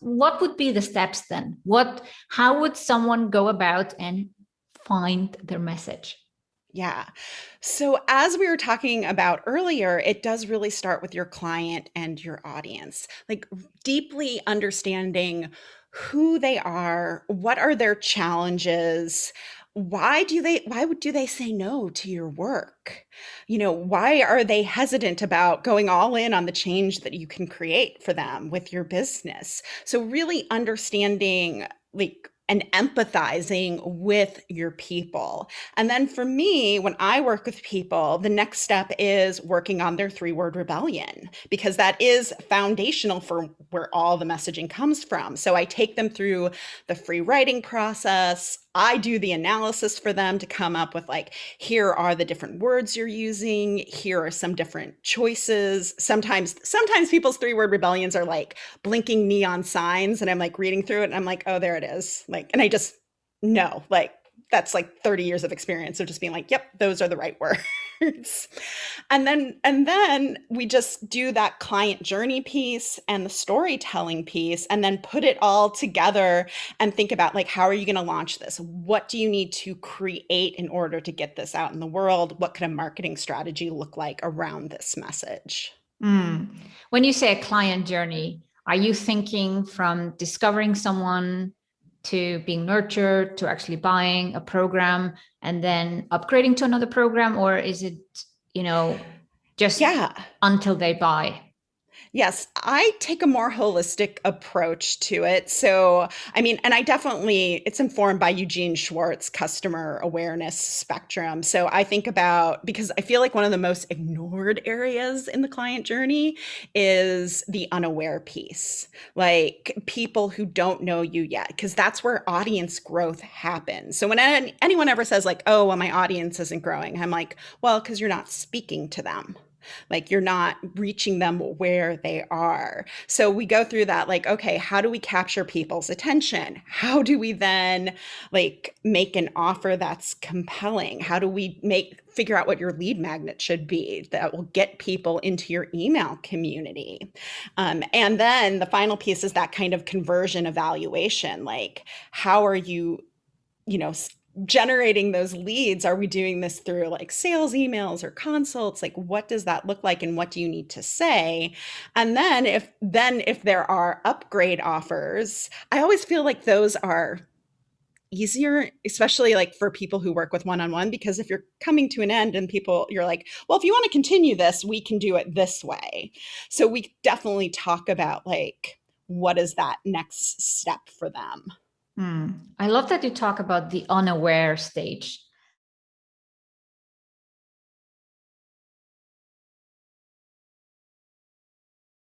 what would be the steps then? How would someone go about and find their message? Yeah. So, as we were talking about earlier, it does really start with your client and your audience, like deeply understanding who they are, what are their challenges, why do they say no to your work? Why are they hesitant about going all in on the change that you can create for them with your business? So, really understanding like and empathizing with your people. And then for me, when I work with people, the next step is working on their three-word rebellion, because that is foundational for where all the messaging comes from. So I take them through the free writing process. I do the analysis for them to come up with like, here are the different words you're using. Here are some different choices. Sometimes people's three-word rebellions are like blinking neon signs, and I'm like reading through it and I'm like, oh, there it is. Like, and I just know, like, that's like 30 years of experience of just being like, yep, those are the right words. And then we just do that client journey piece and the storytelling piece, and then put it all together and think about like, how are you going to launch this? What do you need to create in order to get this out in the world? What could a marketing strategy look like around this message? Mm. When you say a client journey, are you thinking from discovering someone to being nurtured to actually buying a program and then upgrading to another program? Or is it, you know, just Yeah. until they buy? Yes, I take a more holistic approach to it. So, I mean, and it's informed by Eugene Schwartz customer awareness spectrum. So I think about, because I feel like one of the most ignored areas in the client journey is the unaware piece, like people who don't know you yet, because that's where audience growth happens. So when anyone ever says like, oh, well, my audience isn't growing, I'm like, well, because you're not speaking to them. Like you're not reaching them where they are. So we go through that like, okay, how do we capture people's attention? How do we then like make an offer that's compelling? How do we figure out what your lead magnet should be that will get people into your email community? And then the final piece is that kind of conversion evaluation. Like, how are you know, generating those leads? Are we doing this through like sales emails or consults? Like, what does that look like and what do you need to say? And then if there are upgrade offers, I always feel like those are easier, especially like for people who work with one-on-one, because if you're coming to an end and you're like, well, if you want to continue this, we can do it this way. So we definitely talk about like, what is that next step for them? I love that you talk about the unaware stage.